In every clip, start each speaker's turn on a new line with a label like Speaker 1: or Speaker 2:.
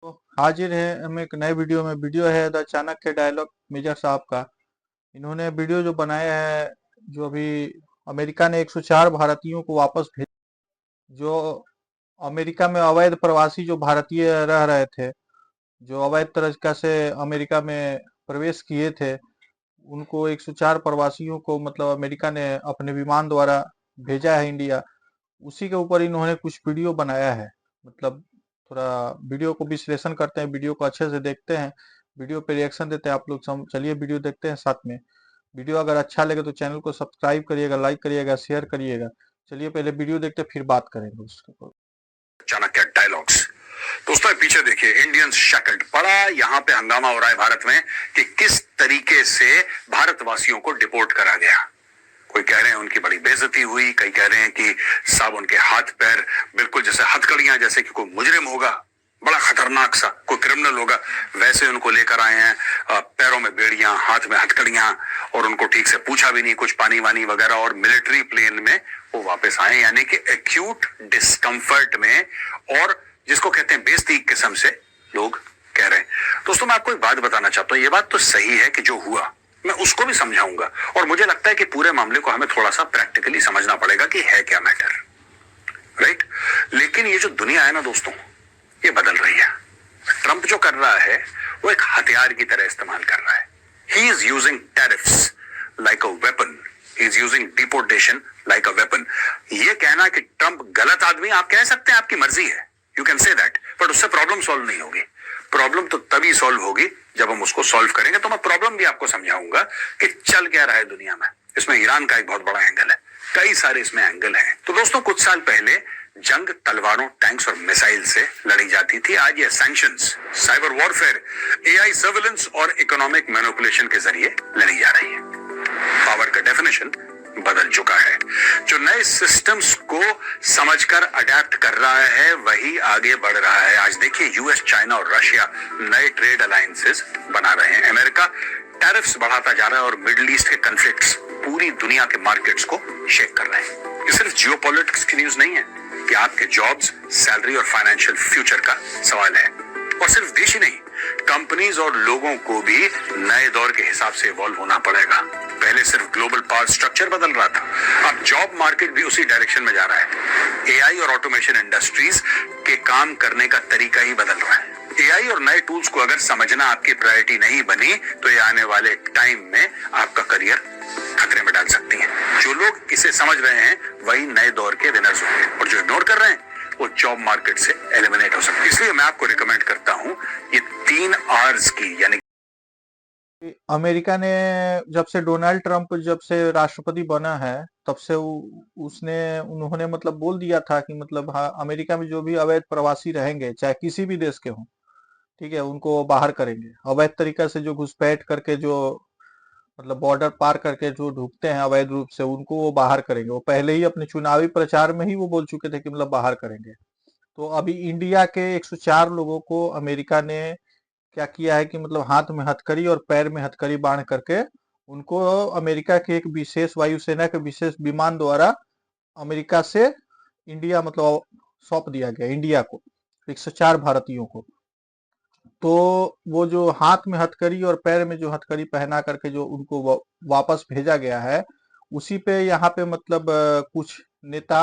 Speaker 1: तो हाजिर है हम एक नए वीडियो में। वीडियो है द चाणक्य डायलॉग मेजर साहब का। इन्होंने वीडियो जो बनाया है, जो अभी अमेरिका ने 104 भारतीयों को वापस भेज, जो अमेरिका में अवैध प्रवासी जो भारतीय रह रहे थे, जो अवैध तरीका से अमेरिका में प्रवेश किए थे, उनको 104 प्रवासियों को मतलब अमेरिका ने अपने विमान द्वारा भेजा है इंडिया। उसी के ऊपर इन्होंने कुछ वीडियो बनाया है। मतलब थोड़ा वीडियो को विश्लेषण करते हैं, वीडियो को अच्छे से देखते हैं, वीडियो पे रिएक्शन देते हैं आप लोग। चलिए वीडियो देखते हैं साथ में। वीडियो अगर अच्छा लगे तो चैनल को सब्सक्राइब करिएगा, लाइक करिएगा, शेयर करिएगा। चलिए पहले वीडियो देखते फिर बात करेंगे उसके ऊपर।
Speaker 2: चाणक्य डायलॉग्स। दोस्तों पीछे देखिए, इंडियंस शैकल्ड। बड़ा यहाँ पे हंगामा हो रहा है भारत में कि किस तरीके से भारतवासियों को डिपोर्ट करा गया। कोई कह रहे हैं उनकी बड़ी बेइज्जती हुई, कई कह रहे हैं कि साहब उनके हाथ पैर बिल्कुल जैसे हथकड़ियां, जैसे कि कोई मुजरिम होगा, बड़ा खतरनाक सा कोई क्रिमिनल होगा, वैसे उनको लेकर आए हैं। पैरों में बेड़ियां, हाथ में हथकड़ियां, और उनको ठीक से पूछा भी नहीं, कुछ पानी वानी वगैरह, और मिलिट्री प्लेन में वो वापस आए, यानी कि एक्यूट डिस्कंफर्ट में, और जिसको कहते हैं बेइज्जती किस्म से लोग कह रहे हैं। दोस्तों मैं आपको एक बात बताना चाहता हूं, ये बात तो सही है कि जो हुआ, मैं उसको भी समझाऊंगा, और मुझे लगता है कि पूरे मामले को हमें थोड़ा सा प्रैक्टिकली समझना पड़ेगा कि है क्या मैटर, राइट। लेकिन ये जो दुनिया है ना दोस्तों, ये बदल रही है। ट्रंप जो कर रहा है वो एक हथियार की तरह इस्तेमाल कर रहा है। He is using tariffs like a weapon, he is using deportation like a weapon. ये कहना कि ट्रंप गलत आदमी, आप कह सकते हैं, आपकी मर्जी है, you can say that, but उससे प्रॉब्लम सॉल्व नहीं होगी। प्रॉब्लम तो तभी सॉल्व होगी जब हम उसको सॉल्व करेंगे। तो मैं प्रॉब्लम भी आपको समझाऊंगा कि चल क्या रहा है दुनिया में। इसमें ईरान का एक बहुत बड़ा एंगल है, कई सारे इसमें एंगल हैं। तो दोस्तों कुछ साल पहले जंग तलवारों, टैंक्स और मिसाइल से लड़ी जाती थी। आज ये sanctions, cyber warfare, AI surveillance और इकोनॉमिक मैनिपुलेशन के जरिए लड़ी जा रही है। पावर का डेफिनेशन बदल चुका है। जो नए सिस्टम्स को समझकर अडेप्ट कर रहा है वही आगे बढ़ रहा है। आज देखिए, यूएस, चाइना और रशिया नए ट्रेड अलायंसेस बना रहे हैं। अमेरिका टैरिफ्स बढ़ाता जा रहा है, और मिडिल ईस्ट के कॉन्फ्लिक्ट्स पूरी दुनिया के मार्केट्स को शेक कर रहे हैं। ये सिर्फ जियोपॉलिटिक्स की न्यूज नहीं है, कि आपके जॉब्स, सैलरी और फाइनेंशियल फ्यूचर का सवाल है। और सिर्फ देश ही नहीं, कंपनीज और लोगों को भी नए दौर के हिसाब से इवॉल्व होना पड़ेगा। पहले सिर्फ ग्लोबल पावर स्ट्रक्चर बदल रहा था, अब जॉब मार्केट भी उसी डायरेक्शन में जा रहा है। एआई और ऑटोमेशन इंडस्ट्रीज के काम करने का तरीका ही बदल रहा है। एआई और नए टूल्स को अगर समझना आपकी प्रायोरिटी नहीं बनी तो ये आने वाले टाइम में आपका करियर खतरे में डाल सकती है। जो लोग इसे समझ रहे हैं वही नए दौर के विनर्स होंगे, और जो इग्नोर कर रहे हैं वो जॉब मार्केट से एलिमिनेट हो सकते हैं। इसलिए मैं आपको रिकमेंड करता हूं ये 3 R's की, यानी
Speaker 1: अमेरिका ने जब से डोनाल्ड ट्रंप जब से राष्ट्रपति बना है, तब से उन्होंने मतलब बोल दिया था कि मतलब हाँ, अमेरिका में जो भी अवैध प्रवासी रहेंगे, चाहे किसी भी देश के हों, ठीक है, उनको बाहर करेंगे। अवैध तरीका से जो घुसपैठ करके, जो मतलब बॉर्डर पार करके जो ढुकते हैं अवैध रूप से, उनको वो बाहर करेंगे। वो पहले ही अपने चुनावी प्रचार में ही वो बोल चुके थे कि मतलब बाहर करेंगे। तो अभी इंडिया के 104 लोगों को अमेरिका ने क्या किया है कि मतलब हाथ में हथकड़ी और पैर में हथकड़ी बांध करके उनको अमेरिका के एक विशेष वायुसेना के विशेष विमान द्वारा अमेरिका से इंडिया मतलब सौंप दिया गया इंडिया को, 104 भारतीयों को। तो वो जो हाथ में हथकड़ी और पैर में जो हथकड़ी पहना करके जो उनको वापस भेजा गया है, उसी पे यहाँ पे मतलब कुछ नेता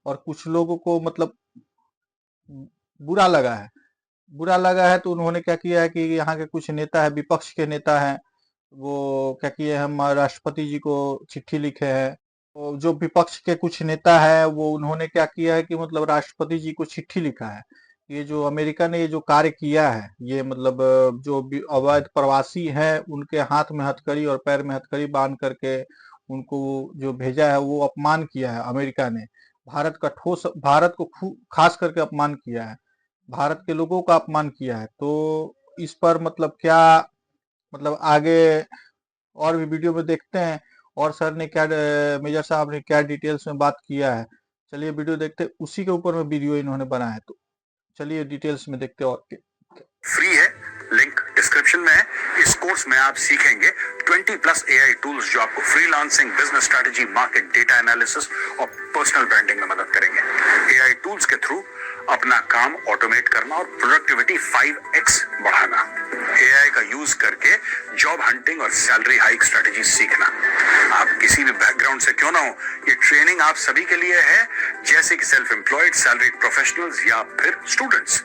Speaker 1: और कुछ लोगों को मतलब बुरा लगा है। बुरा लगा है तो उन्होंने क्या किया है कि यहाँ के कुछ नेता है, विपक्ष के नेता हैं, वो क्या किए, हम राष्ट्रपति जी को चिट्ठी लिखे हैं। तो जो विपक्ष के कुछ नेता है वो उन्होंने क्या किया है कि मतलब राष्ट्रपति जी को चिट्ठी लिखा है। ये जो अमेरिका ने ये जो कार्य किया है, ये मतलब जो अवैध प्रवासी हैं उनके हाथ में हथकड़ी और पैर में हथकड़ी बांध करके उनको जो भेजा है, वो अपमान किया है अमेरिका ने। भारत को खास करके अपमान किया है, भारत के लोगों का अपमान किया है। तो इस पर मतलब क्या, मतलब आगे और भी वीडियो में देखते हैं, और सर ने क्या, मेजर साहब ने क्या डिटेल्स में बात किया है। चलिए वीडियो देखते हैं, उसी के ऊपर में वीडियो इन्होंने बनाया है। तो चलिए डिटेल्स में देखते हैं। और
Speaker 2: फ्री है, लिंक डिस्क्रिप्शन में है। इस कोर्स में आप सीखेंगे 20+ एआई टूल्स जो आपको freelancing, business strategy, market data analysis और पर्सनल ब्रांडिंग में मदद करेंगे। एआई टूल्स के थ्रू अपना काम ऑटोमेट करना और प्रोडक्टिविटी 5x बढ़ाना, एआई का यूज करके जॉब हंटिंग और सैलरी हाइक स्ट्रेटेजी सीखना। आप किसी भी बैकग्राउंड से क्यों ना हो, ये ट्रेनिंग आप सभी के लिए है, जैसे कि सेल्फ एम्प्लॉयड, सैलरीड प्रोफेशनल्स या फिर स्टूडेंट्स।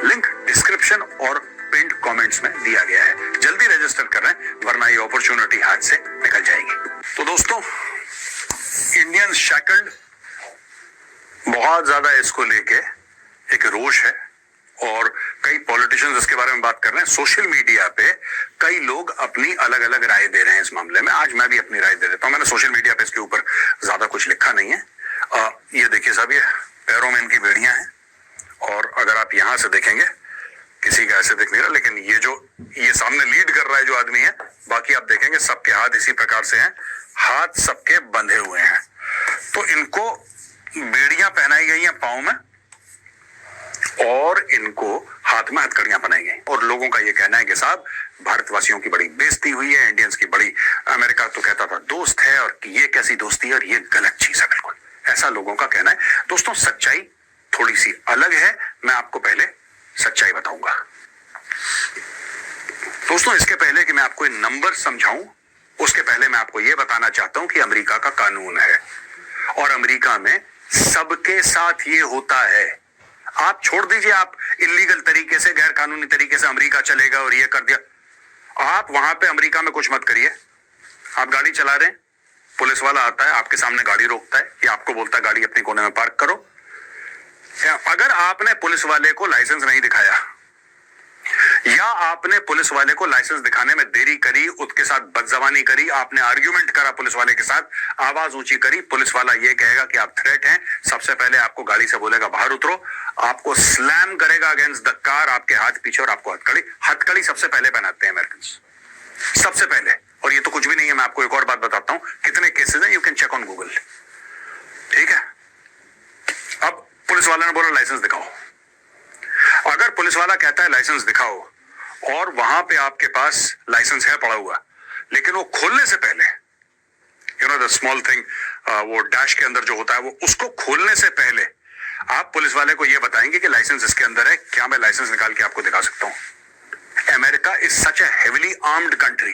Speaker 2: लिंक डिस्क्रिप्शन और पिंड कमेंट्स में दिया गया है। जल्दी रजिस्टर कर रहे हैं, वरना ये अपॉर्चुनिटी हाथ से निकल जाएगी। तो दोस्तों, इंडियन शैकल्ड, बहुत ज्यादा इसको लेके एक रोष है और कई पॉलिटिशियंस इसके बारे में बात कर रहे हैं। सोशल मीडिया पे कई लोग अपनी अलग अलग राय दे रहे हैं इस मामले में। आज मैं भी अपनी राय दे देता हूं। मैंने सोशल मीडिया पे इसके ऊपर ज्यादा कुछ लिखा नहीं है। ये देखिए साहब, ये पैरों में इनकी बेड़ियां हैं और अगर आप यहां से देखेंगे, किसी का ऐसे दिख नहीं रहा, लेकिन ये सामने लीड कर रहा है जो आदमी है, बाकी आप देखेंगे सबके हाथ इसी प्रकार से हैं, हाथ सबके बंधे हुए हैं। तो इनको बेड़ियां पहनाई गई हैं पांव में और इनको हाथ में हथकड़ियां पहनाई गई। और लोगों का ये कहना है कि साहब, भारतवासियों की बड़ी बेइज्जती हुई है, इंडियंस की बड़ी, अमेरिका तो कहता था दोस्त है और कि ये कैसी दोस्ती है और ये गलत चीज है, बिल्कुल ऐसा लोगों का कहना है। दोस्तों, सच्चाई थोड़ी सी अलग है, मैं आपको पहले सच्चाई बताऊंगा। दोस्तों, इसके पहले कि मैं आपको नंबर समझाऊं, उसके पहले मैं आपको यह बताना चाहता हूं कि अमेरिका का कानून है और अमेरिका में सबके साथ ये होता है। आप छोड़ दीजिए, आप इलीगल तरीके से, गैर कानूनी तरीके से अमेरिका चलेगा और ये कर दिया, आप वहां पे अमेरिका में कुछ मत करिए। आप गाड़ी चला रहे हैं, पुलिस वाला आता है, आपके सामने गाड़ी रोकता है या आपको बोलता है गाड़ी अपने कोने में पार्क करो। अगर आपने पुलिस वाले को लाइसेंस नहीं दिखाया या आपने पुलिस वाले को लाइसेंस दिखाने में देरी करी, उसके साथ बदजबानी करी, आपने आर्ग्यूमेंट करा पुलिस वाले के साथ, आवाज ऊंची करी, पुलिस वाला ये कहेगा कि आप थ्रेट हैं, सबसे पहले आपको गाड़ी से बोलेगा बाहर उतरो, आपको स्लैम करेगा अगेंस्ट द कार, आपके हाथ पीछे, और आपको हथकड़ी सबसे पहले पहनाते हैं अमेरिकन, सबसे पहले। और ये तो कुछ भी नहीं है, मैं आपको एक और बात बताता हूं, कितने केसेस हैं, you can check on Google. ठीक है, अब पुलिस वाले ने बोला लाइसेंस दिखाओ। अगर पुलिस वाला कहता है लाइसेंस दिखाओ और वहां पे आपके पास लाइसेंस है पड़ा हुआ, लेकिन वो खोलने से पहले, you know the small thing, वो डैश के अंदर जो होता है, वो उसको खोलने से पहले आप पुलिस वाले को ये बताएंगे कि लाइसेंस इसके अंदर है, क्या मैं लाइसेंस निकाल के आपको दिखा सकता हूं। America is such A heavily armed country.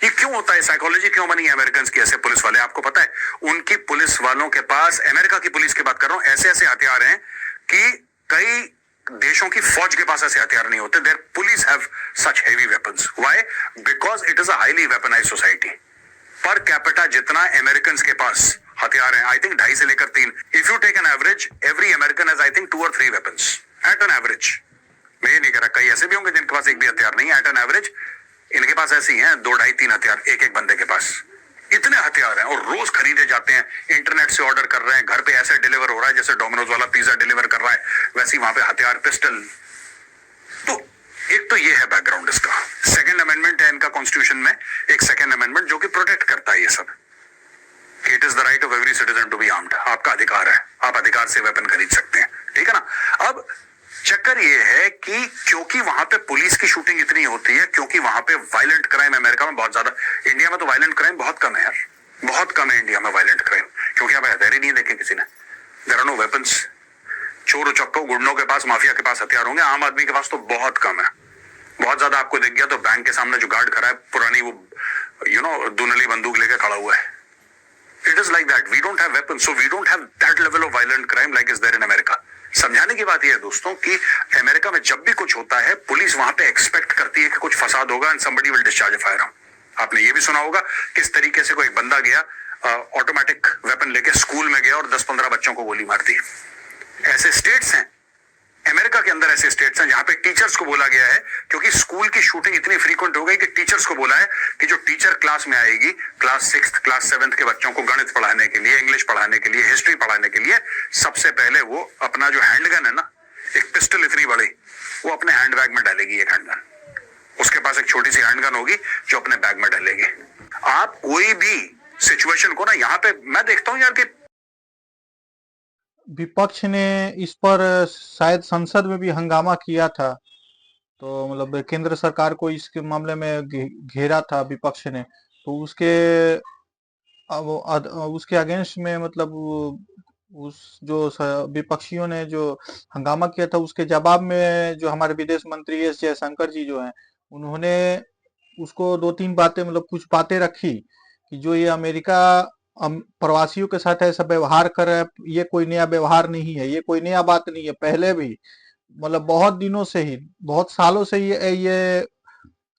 Speaker 2: ये क्यों होता है, साइकोलॉजी क्यों बनी है अमेरिकन की ऐसे पुलिस वाले? आपको पता है, उनकी पुलिस वालों के पास, अमेरिका की पुलिस की बात कर रहा हूं, ऐसे ऐसे हथियार हैं कि कई देशों की फौज के पास ऐसे हथियार नहीं होते। There police have such heavy weapons. Why? Because it is a highly weaponised society. Per capita जितना अमेरिकन के पास हथियार हैं, आई थिंक 2.5 से लेकर 3। If you take an average, every American has I think 2 और 3 वेपन्स एट एन एवरेज। मैं ये नहीं कह रहा, कई ऐसे भी होंगे जिनके पास एक भी हथियार नहीं है। एट एन एवरेज इनके पास ऐसे ही हैं 2, 2.5, 3 हथियार एक एक बंदे के पास। इतने हथियार हैं और रोज खरीदे जाते हैं, इंटरनेट से ऑर्डर कर रहे हैं, घर पे ऐसे डिलीवर हो रहा है जैसे डोमिनोज वाला पिज्जा डिलीवर कर रहा है, वैसे ही वहां पे हथियार, पिस्टल। तो एक तो ये है बैकग्राउंड इसका। सेकंड अमेंडमेंट है इनका कॉन्स्टिट्यूशन में, एक सेकंड अमेंडमेंट जो कि प्रोटेक्ट करता है ये सब। It is the right of every citizen to be armed. आपका अधिकार है, आप अधिकार से वेपन खरीद सकते हैं, ठीक है ना। अब चक्कर ये है कि क्योंकि वहां पे पुलिस की शूटिंग इतनी होती है, क्योंकि वहां पे वायलेंट क्राइम अमेरिका में बहुत ज्यादा, इंडिया में तो वायलेंट क्राइम बहुत कम है यार, बहुत कम है इंडिया में वायलेंट क्राइम, क्योंकि यहाँ पे हथियार ही नहीं देखे किसी ने। There are no weapons. चोर उचक्कों, गुंडों के पास, माफिया के पास हथियार होंगे, आम आदमी के पास तो बहुत कम है। बहुत ज्यादा आपको दिख गया तो बैंक के सामने जो गार्ड खड़ा है, पुरानी वो यू नो दुनली बंदूक लेके खड़ा हुआ है। It is like that. We don't have weapons, so we don't have that level of violent crime like is there in America. समझाने की बात यह है दोस्तों कि अमेरिका में जब भी कुछ होता है, पुलिस वहां पे एक्सपेक्ट करती है कि कुछ फसाद होगा and somebody will discharge a firearm. आपने ये भी सुना होगा किस तरीके से कोई बंदा गया, ऑटोमेटिक वेपन लेके स्कूल में गया और 10-15 बच्चों को गोली मार दी। ऐसे स्टेट्स हैं अमेरिका के अंदर, ऐसे स्टेट्स हैं जहां पे टीचर्स को बोला गया है, क्योंकि स्कूल की शूटिंग इतनी फ्रीक्वेंट हो गई कि टीचर्स को बोला है कि जो टीचर क्लास में आएगी, क्लास 6th, क्लास 7th के बच्चों को गणित पढ़ाने के लिए, इंग्लिश पढ़ाने के लिए, हिस्ट्री पढ़ाने के लिए, सबसे पहले वो अपना जो हैंडगन है ना, एक पिस्टल इतनी बड़ी, वो अपने हैंडबैग में डालेगी। एक हैंडगन, उसके पास एक छोटी सी हैंडगन होगी जो अपने बैग में डालेगी। आप कोई भी सिचुएशन को ना, यहाँ पे मैं देखता हूँ यार कि
Speaker 1: विपक्ष ने इस पर शायद संसद में भी हंगामा किया था, तो मतलब केंद्र सरकार को इसके मामले में घेरा था विपक्ष ने, तो उसके उसके अगेंस्ट में मतलब उस जो विपक्षियों ने जो हंगामा किया था उसके जवाब में जो हमारे विदेश मंत्री एस जयशंकर जी जो हैं, उन्होंने उसको दो तीन बातें मतलब कुछ बातें रखी कि जो ये अमेरिका प्रवासियों के साथ ऐसा व्यवहार कर रहा है, ये कोई नया व्यवहार नहीं है, ये कोई नया बात नहीं है। पहले भी मतलब बहुत दिनों से ही, बहुत सालों से ये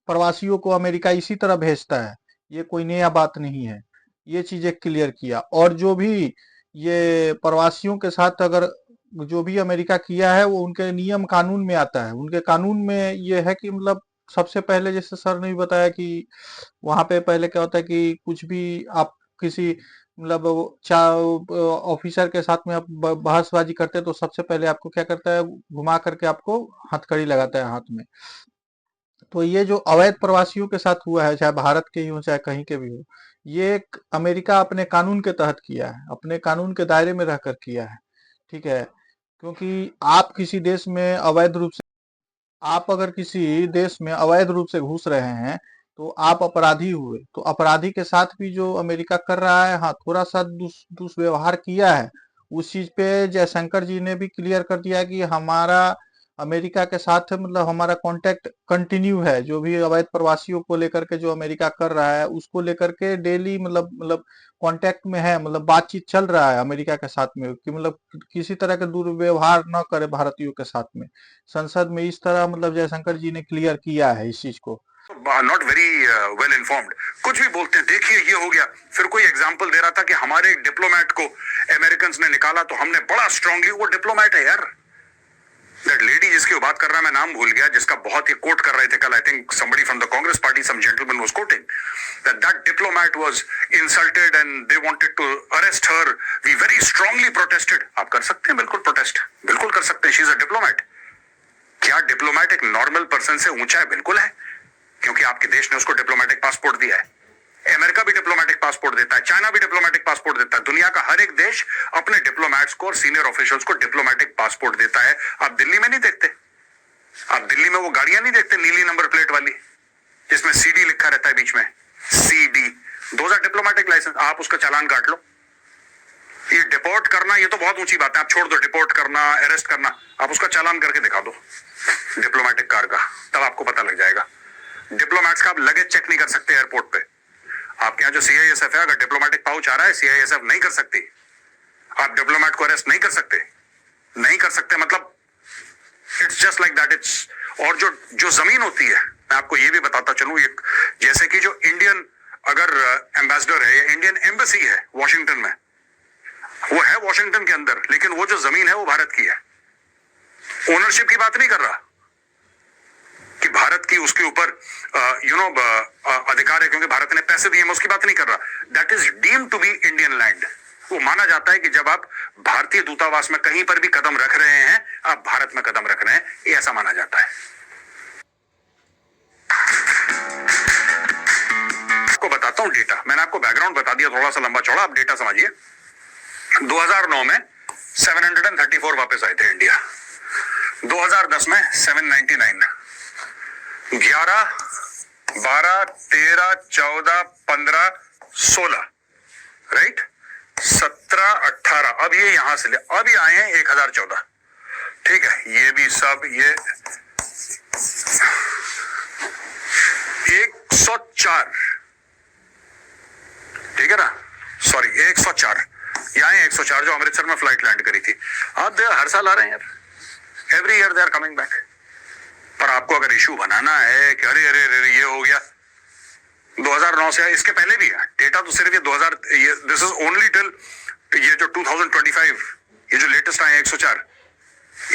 Speaker 1: प्रवासियों को अमेरिका इसी तरह भेजता है, ये कोई नया बात नहीं है। ये चीजें क्लियर किया। और जो भी ये प्रवासियों के साथ अगर जो भी अमेरिका किया है वो उनके नियम कानून में आता है। उनके कानून में ये है कि मतलब सबसे पहले जैसे सर ने भी बताया कि वहां पे पहले क्या होता है कि कुछ भी आप किसी मतलब ऑफिसर के साथ में आप बहसबाजी करते हैं तो सबसे पहले आपको क्या करता है, घुमा करके आपको हथकड़ी लगाता है हाथ में। तो ये जो अवैध प्रवासियों के साथ हुआ है, चाहे भारत के ही हो चाहे कहीं के भी हो, ये एक अमेरिका अपने कानून के तहत किया है, अपने कानून के दायरे में रहकर किया है। ठीक है, क्योंकि आप किसी देश में अवैध रूप से, आप अगर किसी देश में अवैध रूप से घुस रहे हैं तो आप अपराधी हुए। तो अपराधी के साथ भी जो अमेरिका कर रहा है, हाँ थोड़ा सा दुष्व्यवहार किया है। उस चीज पे जयशंकर जी ने भी क्लियर कर दिया कि हमारा अमेरिका के साथ मतलब हमारा कांटेक्ट कंटिन्यू है। जो भी अवैध प्रवासियों को लेकर के जो अमेरिका कर रहा है उसको लेकर के डेली मतलब कांटेक्ट में है, मतलब बातचीत चल रहा है अमेरिका के साथ में कि मतलब किसी तरह के दुर्व्यवहार न करे भारतीयों के साथ में। संसद में इस तरह मतलब जयशंकर जी ने क्लियर किया है इस चीज को।
Speaker 2: नॉट वेरी वेल इन्फॉर्म्ड, कुछ भी बोलते हैं। देखिए ये हो गया, फिर कोई एग्जाम्पल दे रहा था कि हमारे एक डिप्लोमेट को अमेरिकन ने निकाला तो हमने बड़ा स्ट्रांगली, वो डिप्लोमेट है यार। दैट लेडी जिसकी वो बात कर रहा है, मैं नाम भूल गया, जिसका बहुत ही कोट कर रहे थे कल, I think somebody from the Congress party, some gentleman was quoting that diplomat was insulted and they wanted to arrest her, we very strongly protested. आप कर सकते हैं बिल्कुल प्रोटेस्ट, बिल्कुल कर सकते हैं, शी इज अ डिप्लोमेट। क्या डिप्लोमेट एक नॉर्मल पर्सन से ऊंचा है? बिल्कुल है, क्योंकि आपके देश ने उसको डिप्लोमेटिक पासपोर्ट दिया है। अमेरिका भी डिप्लोमेटिक पासपोर्ट देता है, चाइना भी डिप्लोमेटिक पासपोर्ट देता है, दुनिया का हर एक देश अपने डिप्लोमेट्स को और सीनियर ऑफिशियल्स को डिप्लोमेटिक पासपोर्ट देता है। आप दिल्ली में नहीं देखते, आप दिल्ली में वो गाड़ियां नहीं देखते नीली नंबर प्लेट वाली जिसमें सीडी लिखा रहता है बीच में, CD, those are diplomatic licence. आप उसका चालान काट लो। ये डिपोर्ट करना ये तो बहुत ऊंची बात है, आप छोड़ दो डिपोर्ट करना, अरेस्ट करना, आप उसका चालान करके दिखा दो डिप्लोमेटिक कार का, तब आपको पता लग जाएगा। डिप्लोमेट्स का आप लगेज चेक नहीं कर सकते एयरपोर्ट पे। आपके यहाँ जो सीआईएसएफ है, अगर डिप्लोमेटिक पाउच आ रहा है, सीआईएसएफ नहीं कर सकती। आप डिप्लोमेट को अरेस्ट नहीं कर सकते, नहीं कर सकते, मतलब it's just like that. It's, और जो जो जमीन होती है, मैं आपको ये भी बताता चलूं, एक जैसे कि जो इंडियन अगर एम्बेसडर है या इंडियन एम्बेसी है वॉशिंगटन में, वो है वॉशिंगटन के अंदर, लेकिन वो जो जमीन है वो भारत की है। ओनरशिप की बात नहीं कर रहा कि भारत की उसके ऊपर अधिकार है क्योंकि भारत ने पैसे दिए, मैं उसकी बात नहीं कर रहा। That is deemed to be Indian land. वो माना जाता है कि जब आप भारतीय दूतावास में कहीं पर भी कदम रख रहे हैं, आप भारत में कदम रख रहे हैं, ये ऐसा माना जाता है। आपको बताता हूं डेटा, मैंने आपको बैकग्राउंड बता दिया थोड़ा सा लंबा चौड़ा, आप डेटा समझिए। 2009 में 734 वापस आए थे इंडिया, 2010 में 799, 11, 12, 13, 14, 15, 16, राइट, 17, 18, अब ये यहां से ले, अब ये आए हैं 1014। ठीक है, ये भी सब ये 104, ठीक है ना, सॉरी 104, यहाँ 104 जो अमृतसर में फ्लाइट लैंड करी थी। अब हर साल आ रहे हैं यार, every year they are coming back. पर आपको अगर इशू बनाना है कि अरे अरे अरे ये हो गया 2009 से, इसके पहले भी है डेटा, तो सिर्फ ये 2000, ये दिस इज ओनली टिल ये जो 2025, ये जो लेटेस्ट आए 104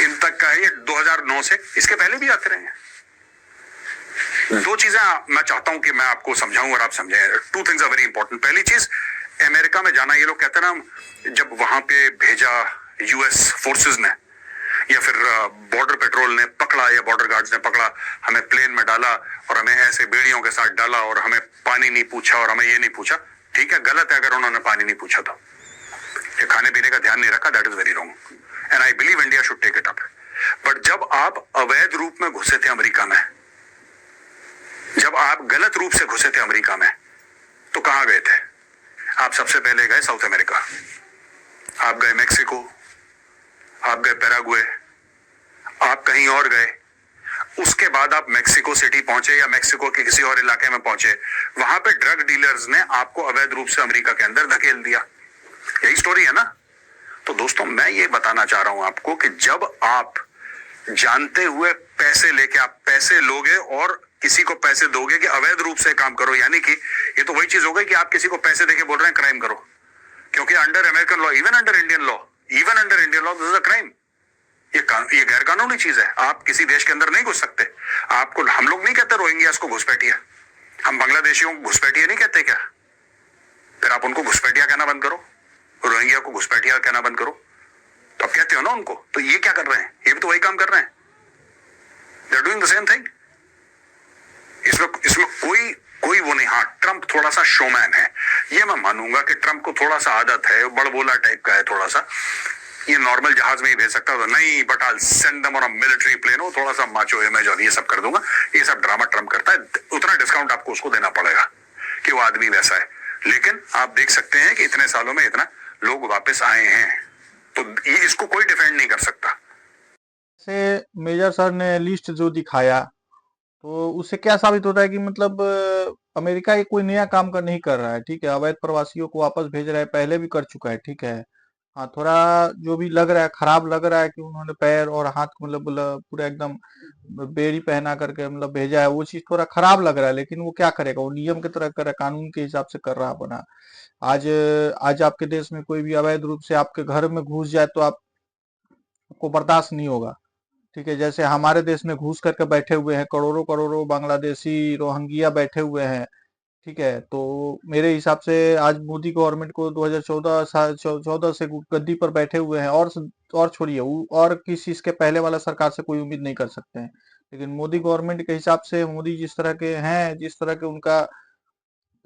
Speaker 2: इन तक का है, ये 2009 से, इसके पहले भी आते रहे हैं। दो चीजें मैं चाहता हूं कि मैं आपको समझाऊं और आप समझें। Two things are very important. पहली चीज, अमेरिका में जाना, ये लोग कहते हैं ना, जब वहां पे भेजा यूएस फोर्सेस ने या फिर बॉर्डर पेट्रोल ने पकड़ा या बॉर्डर गार्ड्स ने पकड़ा, हमें प्लेन में डाला और हमें ऐसे बेड़ियों के साथ डाला और हमें पानी नहीं पूछा और हमें ये नहीं पूछा। ठीक है, गलत है अगर उन्होंने पानी नहीं पूछा तो, ये खाने पीने का ध्यान नहीं रखा, that is very wrong and I believe India should take it up. But जब आप अवैध रूप में घुसे थे अमेरिका में, जब आप गलत रूप से घुसे थे अमेरिका में, तो कहां गए थे आप? सबसे पहले गए साउथ अमेरिका, आप गए मेक्सिको, बाद आप मेक्सिको सिटी पहुंचे या मेक्सिको के किसी और इलाके में पहुंचे, वहां पे ड्रग डीलर्स ने आपको अवैध रूप से अमेरिका के अंदर धकेल दिया। यही स्टोरी है ना। तो दोस्तों मैं ये बताना चाह रहा हूं आपको कि जब आप जानते हुए पैसे लेके आप पैसे लोगे और किसी को पैसे दोगे कि अवैध रूप से काम करो, यानी कि ये तो वही चीज हो गई कि आप किसी को पैसे देके बोल रहे हैं क्राइम करो, क्योंकि under American law, even under Indian law, this is a crime. ये गैर कानूनी चीज है। आप किसी देश के अंदर नहीं घुस सकते। आपको हम लोग नहीं कहते रोहिंग्यास को घुसपैठिया, हम बांग्लादेशियों को घुसपैठिया नहीं कहते क्या? फिर आप उनको घुसपैठिया कहना बंद करो, रोहिंग्या को घुसपैठिया कहना बंद करो, तो आप कहते हो ना उनको। तो ये क्या कर रहे हैं? ये भी तो वही काम कर रहे हैं। They are doing the same thing. इसमें कोई वो नहीं। हाँ, ट्रंप थोड़ा सा शोमैन है, ये मैं मानूंगा कि ट्रंप को थोड़ा सा आदत है, बड़बोला टाइप का है थोड़ा सा। ये नॉर्मल जहाज में ही भेज सकता था, नहीं, but I send them on a military plane, वो थोड़ा सा माचो इमेज और ये सब कर दूंगा। ये सब ड्रामा ट्रंप करता है, उतना डिस्काउंट आपको उसको देना पड़ेगा कि वो आदमी वैसा है। लेकिन आप देख सकते हैं कि इतने सालों में इतना लोग वापस आए हैं, तो ये इसको कोई डिफेंड नहीं कर सकता।
Speaker 1: से मेजर सर ने लिस्ट जो दिखाया, तो उससे क्या साबित होता है कि मतलब अमेरिका ये कोई नया काम नहीं कर रहा है। ठीक है, अवैध प्रवासियों को वापस भेज रहा है, पहले भी कर चुका है। ठीक है, हाँ, थोड़ा जो भी लग रहा है, खराब लग रहा है कि उन्होंने पैर और हाथ को मतलब पूरा एकदम बेड़ी पहना करके मतलब भेजा है, वो चीज थोड़ा खराब लग रहा है। लेकिन वो क्या करेगा, वो नियम की तरह कर रहा है, कानून के हिसाब से कर रहा बना। आज आज आपके देश में कोई भी अवैध रूप से आपके घर में घुस जाए तो आपको बर्दाश्त नहीं होगा। ठीक है, जैसे हमारे देश में घुस करके बैठे हुए हैं करोड़ों करोड़ों बांग्लादेशी रोहिंग्या बैठे हुए हैं। ठीक है, तो मेरे हिसाब से आज मोदी गवर्नमेंट को 2014 से गद्दी पर बैठे हुए हैं, और छोड़िए और किसी इसके पहले वाला सरकार से कोई उम्मीद नहीं कर सकते हैं। लेकिन मोदी गवर्नमेंट के हिसाब से, मोदी जिस तरह के हैं, जिस तरह के उनका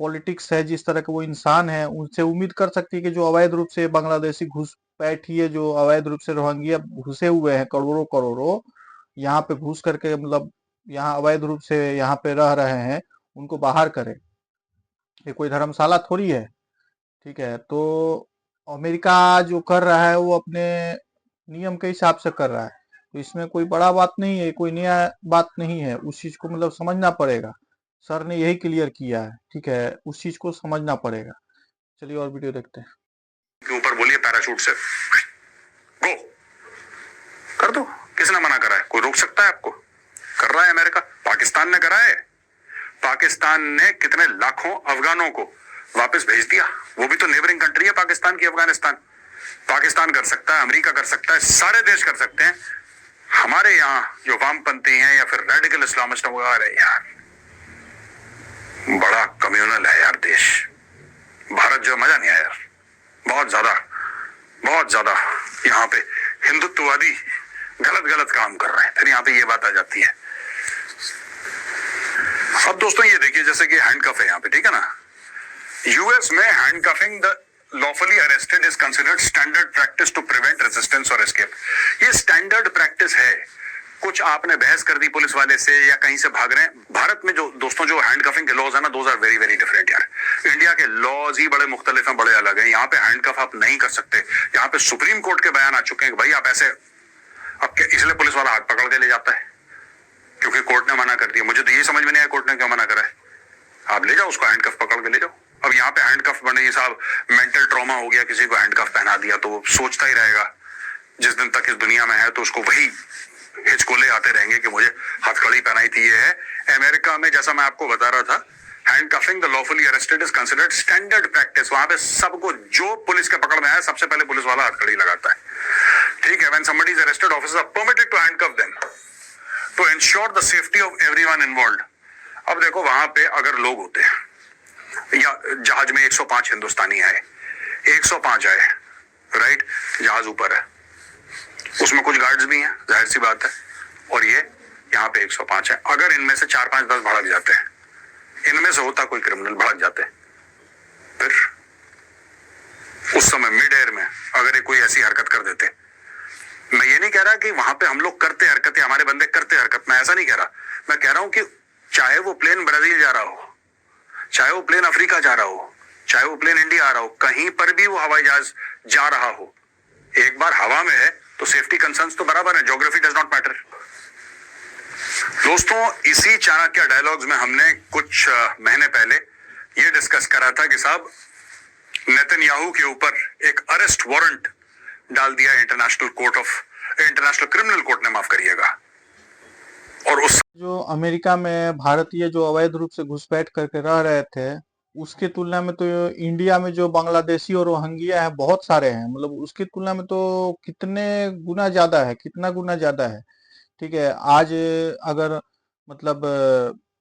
Speaker 1: पॉलिटिक्स है, जिस तरह के वो इंसान है, उनसे उम्मीद कर सकती है कि जो अवैध रूप से बांग्लादेशी घुसपैठिए, जो अवैध रूप से रोहिंग्या घुसे हुए हैं करोड़ों करोड़ों, यहाँ पे घुस करके मतलब यहाँ अवैध रूप से यहाँ पे रह रहे हैं, उनको बाहर करे। ये कोई धर्मशाला थोड़ी है। ठीक है, तो अमेरिका जो कर रहा है वो अपने नियम के हिसाब से कर रहा है, तो इसमें कोई बड़ा बात नहीं है, कोई नया बात नहीं है। उस चीज को मतलब समझना पड़ेगा। सर ने यही क्लियर किया है। ठीक है, उस चीज को समझना पड़ेगा। चलिए और वीडियो देखते हैं।
Speaker 2: के ऊपर बोलिए पैराशूट से गो कर दो। किसने मना करा है? कोई रोक सकता है आपको? कर रहा है अमेरिका। पाकिस्तान ने करा है। पाकिस्तान ने कितने लाखों अफगानों को वापस भेज दिया। वो भी तो नेबरिंग कंट्री है पाकिस्तान की, अफगानिस्तान। पाकिस्तान कर सकता है, अमेरिका कर सकता है, सारे देश कर सकते हैं। हमारे यहाँ जो वामपंथी हैं या फिर रेडिकल इस्लामिस्ट है यार, बड़ा कम्युनल है यार देश। भारत जो मजा नहीं आया यार, बहुत ज्यादा यहाँ पे हिंदुत्ववादी गलत काम कर रहे हैं। फिर यहाँ पे ये बात आ जाती है। अब दोस्तों ये देखिए, जैसे कि हैंडकफ है यहाँ पे, ठीक है ना। यूएस में handcuffing the lawfully arrested is considered standard practice to prevent resistance और एस्केप। ये स्टैंडर्ड प्रैक्टिस है। कुछ आपने बहस कर दी पुलिस वाले से या कहीं से भाग रहे हैं। भारत में जो दोस्तों जो हैंडकफिंग के लॉज है ना, those are very very different यार। इंडिया के लॉज ही बड़े मुख्तलिफ हैं, बड़े अलग हैं। यहाँ पे हैंडकफ आप नहीं कर सकते। यहाँ पे सुप्रीम कोर्ट के बयान आ चुके हैं कि भाई आप ऐसे, अब इसलिए पुलिस वाला हाथ पकड़ के ले जाता है क्योंकि कोर्ट ने मना कर दिया। मुझे तो ये समझ में नहीं आया कोर्ट ने क्यों मना करा है। आप ले जाओ उसको, हैंडकफ पकड़ के ले जाओ। अब यहाँ पे हैंडकफ बने साहब, मेंटल ट्रॉमा हो गया, किसी को हैंडकफ पहना दिया तो वो सोचता ही रहेगा जिस दिन तक इस दुनिया में है, तो उसको वही हिचकोले आते रहेंगे कि मुझे हथकड़ी पहनाई थी। ये है अमेरिका में, जैसा मैं आपको बता रहा था, handcuffing the lawfully arrested is considered standard practice. वहां पे सबको, जो पुलिस के पकड़ में आया, सबसे पहले पुलिस वाला हथकड़ी लगाता है। ठीक है, when somebody is arrested, officers are permitted to handcuff them to ensure the safety of everyone involved. अब देखो, वहां पे अगर लोग होते हैं, या जहाज में 105 हिंदुस्तानी आए, 105 आए, राइट, जहाज ऊपर है, उसमें कुछ गार्ड्स भी हैं, जाहिर सी बात है, और ये यहाँ पे 105 है। अगर इनमें से 4, 5, 10 भड़क जाते हैं, इनमें से होता कोई क्रिमिनल भड़क जाते, फिर उस समय मिड एयर में अगर ये कोई ऐसी हरकत कर देते, मैं ये नहीं कह रहा कि वहां पे हम लोग करते हरकतें, हमारे बंदे करते हरकत, मैं ऐसा नहीं कह रहा। मैं कह रहा हूं कि चाहे वो प्लेन ब्राजील जा रहा हो, चाहे वो प्लेन अफ्रीका जा रहा हो, चाहे वो प्लेन इंडिया आ रहा हो, कहीं पर भी वो हवाई जहाज जा रहा हो, एक बार हवा में है तो सेफ्टी कंसर्न्स तो बराबर है। Geography does not matter. दोस्तों, इसी चाणक्य डायलॉग्स में हमने कुछ महीने पहले ये डिस्कस करा था कि साहब नेतन्याहू के ऊपर एक अरेस्ट वारंट डाल दिया इंटरनेशनल क्रिमिनल कोर्ट ने, माफ करिएगा। और उस
Speaker 1: जो अमेरिका में भारतीय जो अवैध रूप से घुसपैठ करके रह रहे थे, उसकी तुलना में तो इंडिया में जो बांग्लादेशी और रोहिंग्या है बहुत सारे हैं। मतलब उसकी तुलना में तो कितने गुना ज्यादा है, कितना गुना ज्यादा है। ठीक है, आज अगर मतलब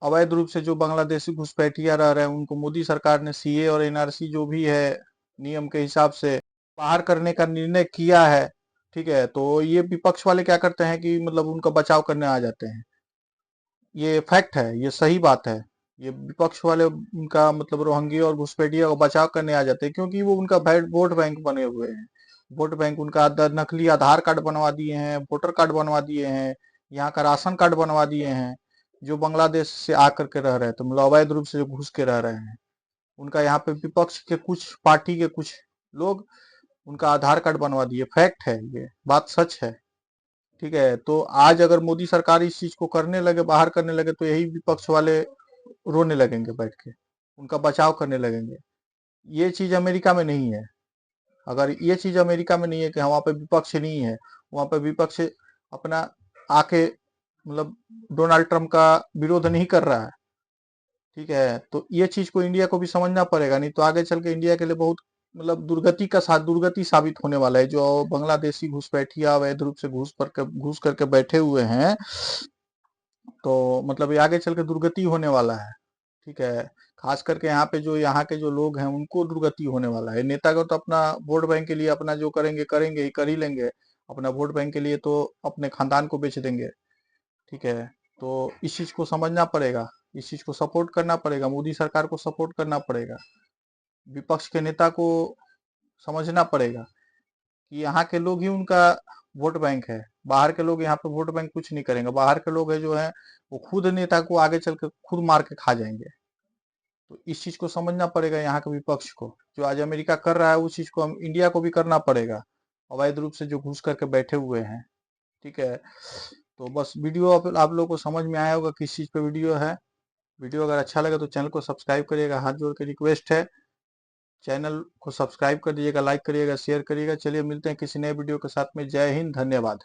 Speaker 1: अवैध रूप से जो बांग्लादेशी घुसपैठिया रह रहे हैं, उनको मोदी सरकार ने सीए और एनआरसी जो भी है नियम के हिसाब से बाहर करने का निर्णय किया है। ठीक है, तो ये विपक्ष वाले क्या करते हैं कि मतलब उनका बचाव करने आ जाते हैं। ये फैक्ट है, ये सही बात है। ये विपक्ष वाले उनका मतलब रोहिंग्या और घुसपैठिया का बचाव करने आ जाते हैं, क्योंकि वो उनका वोट बैंक बने हुए हैं। वोट बैंक उनका नकली आधार कार्ड बनवा दिए हैं, वोटर कार्ड बनवा दिए हैं, यहाँ का राशन कार्ड बनवा दिए हैं। जो बांग्लादेश से आकर के रह रहे थे, मतलब अवैध रूप से जो घुस के रह रहे हैं, उनका यहाँ पे विपक्ष के कुछ पार्टी के कुछ लोग उनका आधार कार्ड बनवा दिए। फैक्ट है, ये बात सच है। ठीक है, तो आज अगर मोदी सरकार इस चीज को करने लगे, बाहर करने लगे, तो यही विपक्ष वाले रोने लगेंगे बैठ के, उनका बचाव करने लगेंगे। ये चीज अमेरिका में नहीं है। अगर ये चीज अमेरिका में नहीं है कि वहां पे विपक्ष नहीं है, वहां पे विपक्ष अपना आके मतलब डोनाल्ड ट्रंप का विरोध नहीं कर रहा है। ठीक है, तो ये चीज को इंडिया को भी समझना पड़ेगा, नहीं तो आगे चल के इंडिया के लिए बहुत मतलब दुर्गति साबित होने वाला है। जो बांग्लादेशी घुसपैठिया अवैध रूप से घुस करके बैठे हुए हैं, तो मतलब ये आगे चल के दुर्गति होने वाला है। ठीक है, खास करके यहाँ पे जो यहाँ के जो लोग हैं उनको दुर्गति होने वाला है। नेता को तो अपना वोट बैंक के लिए अपना जो करेंगे करेंगे ही, कर ही लेंगे। अपना वोट बैंक के लिए तो अपने खानदान को बेच देंगे। ठीक है, तो इस चीज को समझना पड़ेगा, इस चीज को सपोर्ट करना पड़ेगा, मोदी सरकार को सपोर्ट करना पड़ेगा, विपक्ष के नेता को समझना पड़ेगा कि यहाँ के लोग ही उनका वोट बैंक है। बाहर के लोग यहाँ पे वोट बैंक कुछ नहीं करेंगे। बाहर के लोग है जो है वो खुद नेता को आगे चल के खुद मार के खा जाएंगे। तो इस चीज को समझना पड़ेगा यहाँ के विपक्ष को। जो आज अमेरिका कर रहा है उस चीज को हम इंडिया को भी करना पड़ेगा, अवैध रूप से जो घुस करके बैठे हुए हैं। ठीक है, तो बस वीडियो आप लोगों को समझ में आया होगा किस चीज पे वीडियो है। वीडियो अगर अच्छा लगे तो चैनल को सब्सक्राइब करिएगा, हाथ जोड़ के रिक्वेस्ट है। चैनल को सब्सक्राइब कर दीजिएगा, लाइक करिएगा, शेयर करिएगा। चलिए मिलते हैं किसी नए वीडियो के साथ में। जय हिंद, धन्यवाद।